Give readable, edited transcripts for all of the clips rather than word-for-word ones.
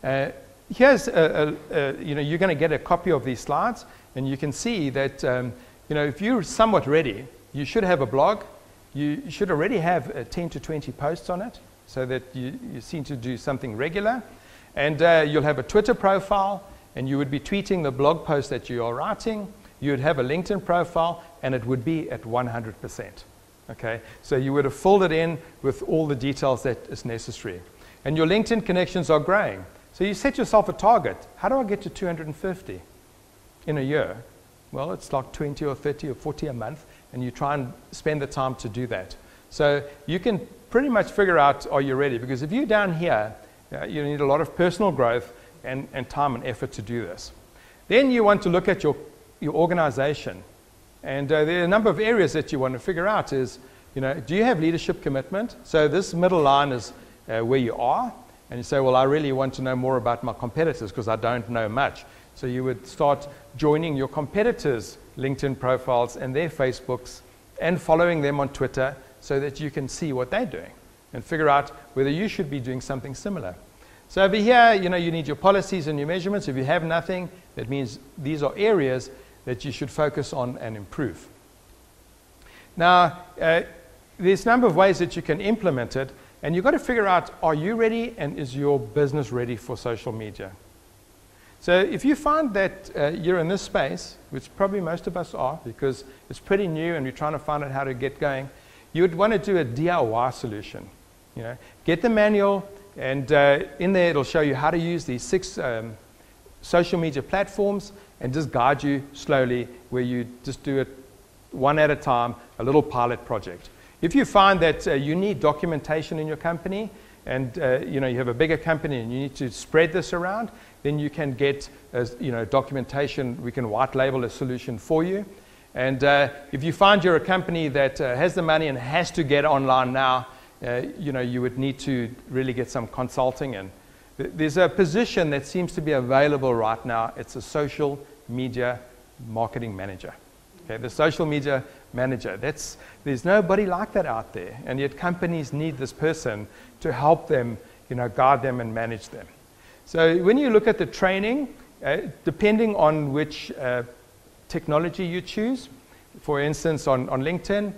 Here's, you're going to get a copy of these slides, and you can see that, if you're somewhat ready, you should have a blog. You should already have 10 to 20 posts on it, so that you seem to do something regular. And you'll have a Twitter profile, and you would be tweeting the blog post that you are writing. You would have a LinkedIn profile, and it would be at 100%. Okay? So you would have filled it in with all the details that is necessary. And your LinkedIn connections are growing. So you set yourself a target. How do I get to 250 in a year? Well, it's like 20 or 30 or 40 a month, and you try and spend the time to do that. So you can pretty much figure out, are you ready? Because if you're down here, you need a lot of personal growth and time and effort to do this. Then you want to look at your organization. And there are a number of areas that you want to figure out is, do you have leadership commitment? So this middle line is where you are. And you say, well, I really want to know more about my competitors because I don't know much. So you would start joining your competitors' LinkedIn profiles and their Facebooks and following them on Twitter so that you can see what they're doing and figure out whether you should be doing something similar. So over here, you need your policies and your measurements. If you have nothing, that means these are areas that you should focus on and improve. Now, there's a number of ways that you can implement it, and you've got to figure out, are you ready and is your business ready for social media? So if you find that you're in this space, which probably most of us are because it's pretty new and we're trying to find out how to get going, you would want to do a DIY solution. Get the manual, and in there it'll show you how to use these 6 social media platforms and just guide you slowly where you just do it one at a time, a little pilot project. If you find that you need documentation in your company and you have a bigger company and you need to spread this around, then you can get documentation. We can white label a solution for you. And if you find you're a company that has the money and has to get online now, you would need to really get some consulting. And there's a position that seems to be available right now. It's a social media marketing manager. Okay, the social media manager. There's nobody like that out there, and yet companies need this person to help them, guide them and manage them. So when you look at the training, depending on which technology you choose, for instance, on LinkedIn,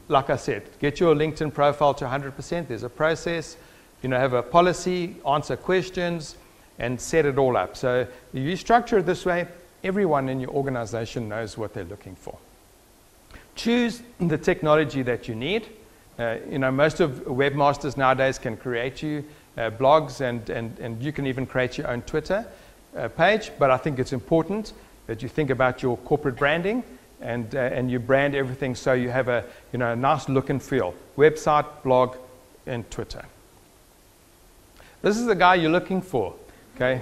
like I said, get your LinkedIn profile to 100%. There's a process, have a policy, answer questions, and set it all up. So if you structure it this way, everyone in your organization knows what they're looking for. Choose the technology that you need. Most of webmasters nowadays can create you blogs, and you can even create your own Twitter page. But I think it's important that you think about your corporate branding and you brand everything so you have a nice look and feel. Website, blog, and Twitter. This is the guy you're looking for. Okay,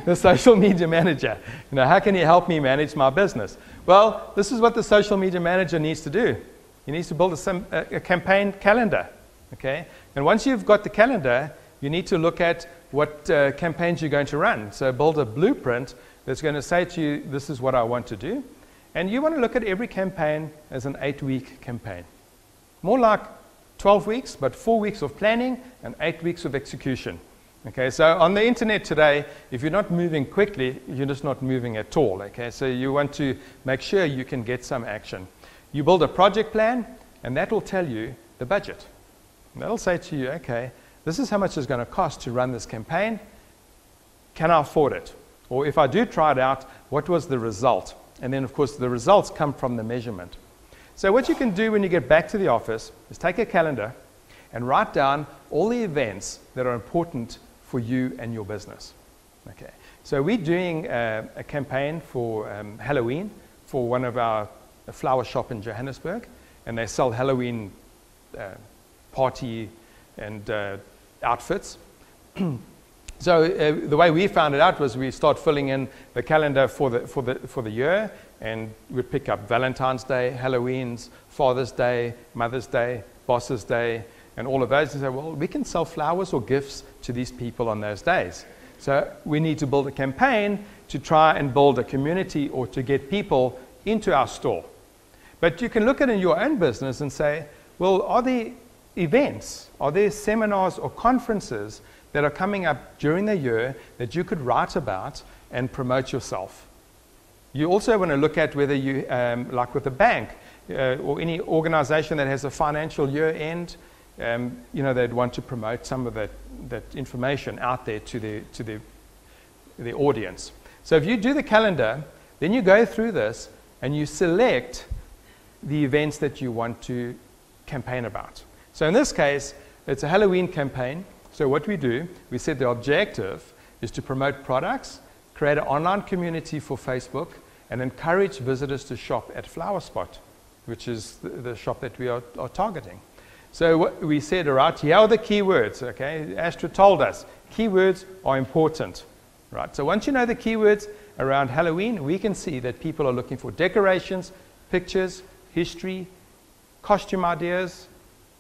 the social media manager. How can he help me manage my business? Well, this is what the social media manager needs to do. He needs to build a campaign calendar. Okay, and once you've got the calendar, you need to look at what campaigns you're going to run. So build a blueprint that's going to say to you, this is what I want to do. And you want to look at every campaign as an 8-week campaign. More like 12 weeks, but 4 weeks of planning and 8 weeks of execution. Okay, so on the internet today, if you're not moving quickly, you're just not moving at all. Okay, so you want to make sure you can get some action. You build a project plan, and that will tell you the budget. And that'll say to you, okay, this is how much it's going to cost to run this campaign. Can I afford it? Or if I do try it out, what was the result? And then, of course, the results come from the measurement. So what you can do when you get back to the office is take a calendar and write down all the events that are important for you and your business. Okay, so we're doing a campaign for Halloween for one of our flower shop in Johannesburg, and they sell Halloween party and outfits. So the way we found it out was we start filling in the calendar for the year, and we'd pick up Valentine's Day, Halloween's, Father's Day, Mother's Day, Boss's Day, and all of those, and say, well, we can sell flowers or gifts to these people on those days. So we need to build a campaign to try and build a community or to get people into our store. But you can look at it in your own business and say, well, are there events, are there seminars or conferences that are coming up during the year that you could write about and promote yourself. You also want to look at whether you, like with a bank or any organization that has a financial year end, they'd want to promote some of that information out there to the audience. So if you do the calendar, then you go through this and you select the events that you want to campaign about. So in this case, it's a Halloween campaign. So what we do, we said the objective is to promote products, create an online community for Facebook, and encourage visitors to shop at Flower Spot, which is the shop that we are targeting. So what we said, all right, here are the keywords, okay? Astra told us, keywords are important, right? So once you know the keywords around Halloween, we can see that people are looking for decorations, pictures, history, costume ideas,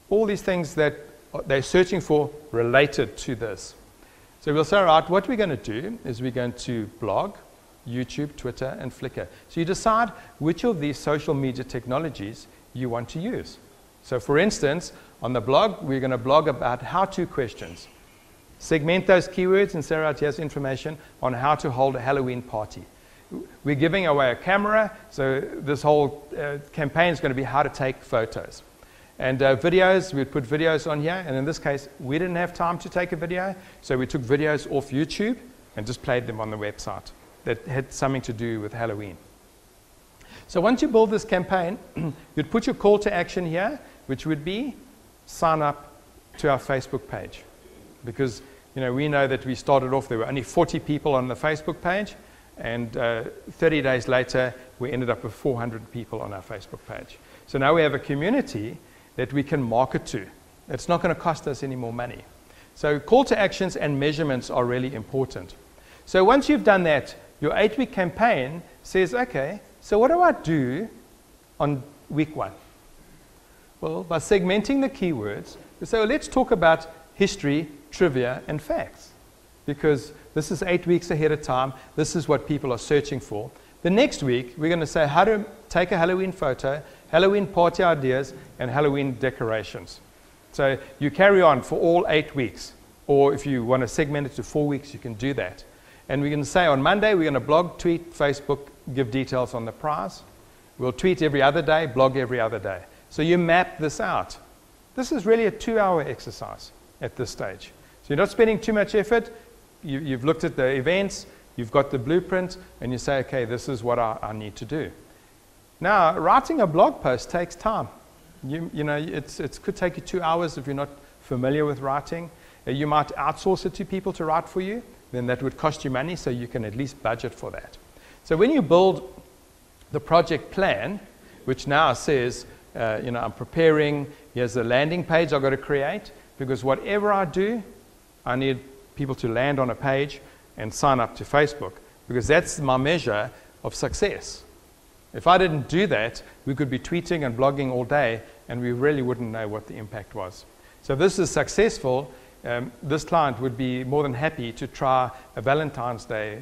all these things that they're searching for related to this. So we'll say, all right, what we're going to do is we're going to blog, YouTube, Twitter, and Flickr. So you decide which of these social media technologies you want to use. So for instance, on the blog, we're going to blog about how-to questions. Segment those keywords and say, right, here's information on how to hold a Halloween party. We're giving away a camera, so this whole campaign is going to be how to take photos. And videos, we put videos on here, and in this case, we didn't have time to take a video, so we took videos off YouTube and just played them on the website that had something to do with Halloween. So once you build this campaign, you'd put your call to action here, which would be sign up to our Facebook page. Because we know that we started off, there were only 40 people on the Facebook page, and 30 days later, we ended up with 400 people on our Facebook page. So now we have a community that we can market to. It's not going to cost us any more money. So call to actions and measurements are really important. So once you've done that, your 8-week campaign says, okay, so what do I do on week 1? Well, by segmenting the keywords, we say, well, let's talk about history, trivia, and facts. Because this is 8 weeks ahead of time. This is what people are searching for. The next week, we're going to say how to take a Halloween photo, Halloween party ideas, and Halloween decorations. So you carry on for all 8 weeks. Or if you want to segment it to 4 weeks, you can do that. And we're going to say on Monday, we're going to blog, tweet, Facebook, give details on the prize. We'll tweet every other day, blog every other day. So you map this out. This is really a 2-hour exercise at this stage. So you're not spending too much effort. You've looked at the events, you've got the blueprint, and you say, okay, this is what I need to do. Now, writing a blog post takes time. It could take you 2 hours if you're not familiar with writing. You might outsource it to people to write for you. Then that would cost you money, so you can at least budget for that. So when you build the project plan, which now says, I'm preparing, here's a landing page I've got to create, because whatever I do, I need people to land on a page and sign up to Facebook, because that's my measure of success. If I didn't do that, we could be tweeting and blogging all day, and we really wouldn't know what the impact was. So if this is successful, this client would be more than happy to try a Valentine's Day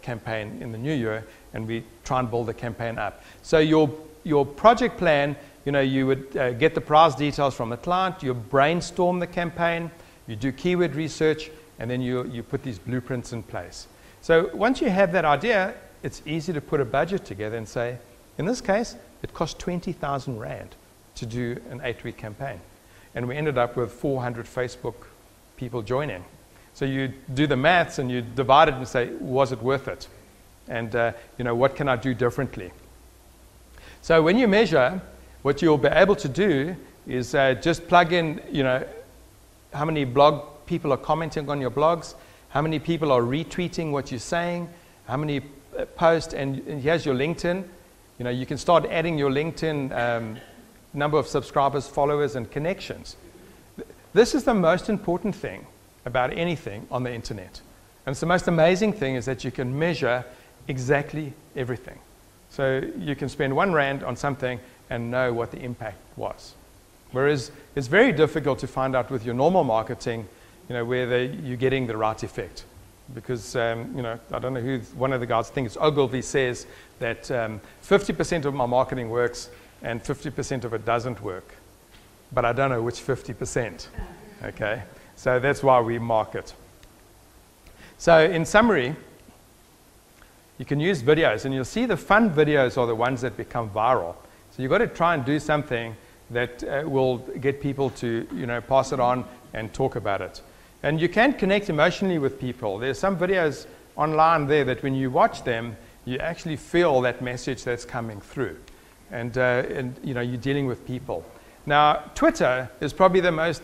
campaign in the new year, and we try and build the campaign up. So your project plan, you would get the prize details from the client, you brainstorm the campaign, you do keyword research, and then you put these blueprints in place. So once you have that idea, it's easy to put a budget together and say, in this case, it cost 20,000 Rand to do an 8-week campaign. And we ended up with 400 Facebook people joining. So you do the maths and you divide it and say, was it worth it? And what can I do differently? So when you measure, what you'll be able to do is just plug in, how many blog people are commenting on your blogs, how many people are retweeting what you're saying, how many posts, and here's your LinkedIn. You can start adding your LinkedIn number of subscribers, followers, and connections. This is the most important thing about anything on the internet. And it's the most amazing thing is that you can measure exactly everything. So you can spend 1 Rand on something and know what the impact was. Whereas it's very difficult to find out with your normal marketing, whether you're getting the right effect. Because, I don't know who, one of the guys, I think it's Ogilvy, says that 50% of my marketing works and 50% of it doesn't work. But I don't know which 50%, okay? So that's why we market. So in summary, you can use videos, and you'll see the fun videos are the ones that become viral. So you've got to try and do something that will get people to, pass it on and talk about it. And you can connect emotionally with people. There's some videos online there that when you watch them, you actually feel that message that's coming through. And you're dealing with people. Now, Twitter is probably the most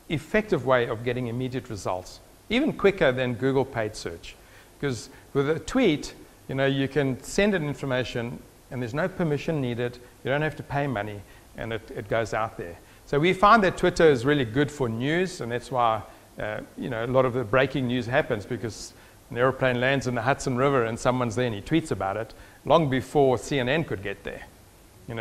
effective way of getting immediate results, even quicker than Google paid search. Because with a tweet, you can send an information and there's no permission needed. You don't have to pay money, and it goes out there. So we find that Twitter is really good for news, and that's why a lot of the breaking news happens, because an airplane lands in the Hudson River and someone's there and he tweets about it long before CNN could get there.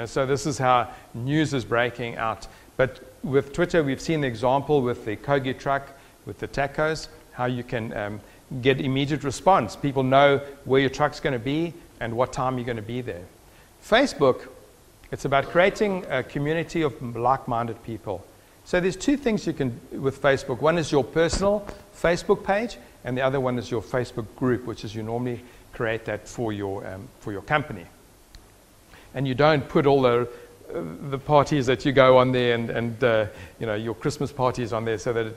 So this is how news is breaking out. But with Twitter, we've seen the example with the Kogi truck, with the tacos, how you can get immediate response. People know where your truck's going to be and what time you're going to be there. Facebook, it's about creating a community of like-minded people. So there's two things you can with Facebook. One is your personal Facebook page, and the other one is your Facebook group, which is you normally create that for your company. And you don't put all the parties that you go on there and your Christmas parties on there so that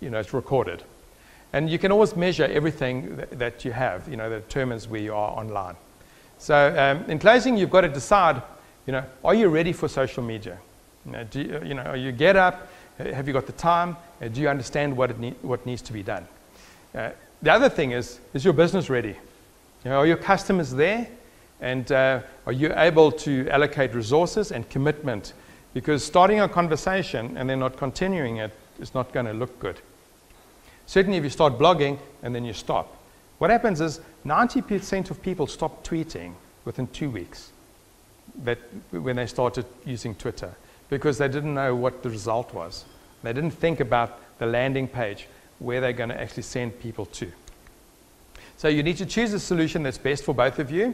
it's recorded. And you can always measure everything that you have, that determines where you are online. So in closing, you've got to decide, are you ready for social media? Are you get up? Have you got the time? Do you understand what needs to be done? The other thing is your business ready? Are your customers there? And are you able to allocate resources and commitment? Because starting a conversation and then not continuing it is not going to look good. Certainly if you start blogging and then you stop. What happens is 90% of people stop tweeting within 2 weeks when they started using Twitter, because they didn't know what the result was. They didn't think about the landing page, where they're going to actually send people to. So you need to choose a solution that's best for both of you,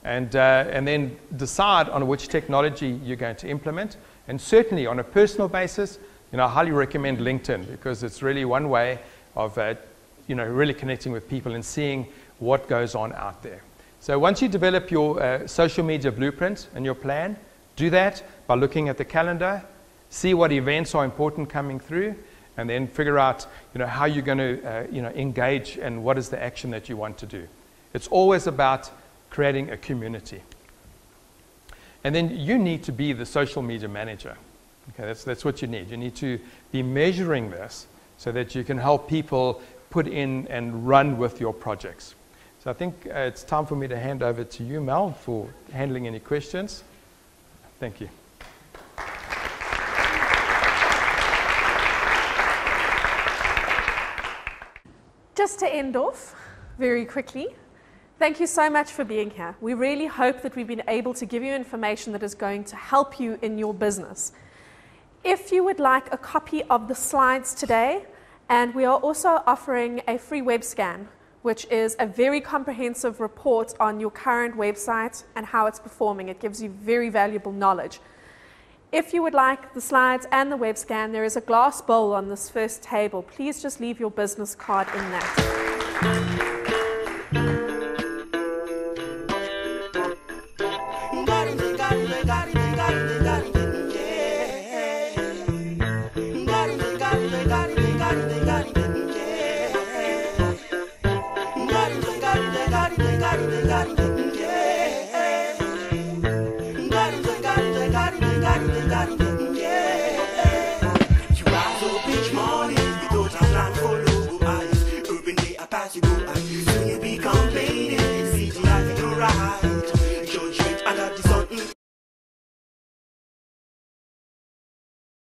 and then decide on which technology you're going to implement. And certainly on a personal basis, I highly recommend LinkedIn, because it's really one way of really connecting with people and seeing what goes on out there. So once you develop your social media blueprint and your plan, do that by looking at the calendar, see what events are important coming through, and then figure out how you're going to engage and what is the action that you want to do. It's always about creating a community. And then you need to be the social media manager. Okay, that's what you need. You need to be measuring this so that you can help people put in and run with your projects. So I think it's time for me to hand over to you, Mel, for handling any questions. Thank you. Just to end off very quickly, thank you so much for being here. We really hope that we've been able to give you information that is going to help you in your business. If you would like a copy of the slides today, and we are also offering a free web scan, which is a very comprehensive report on your current website and how it's performing. It gives you very valuable knowledge. If you would like the slides and the web scan, there is a glass bowl on this first table. Please just leave your business card in that.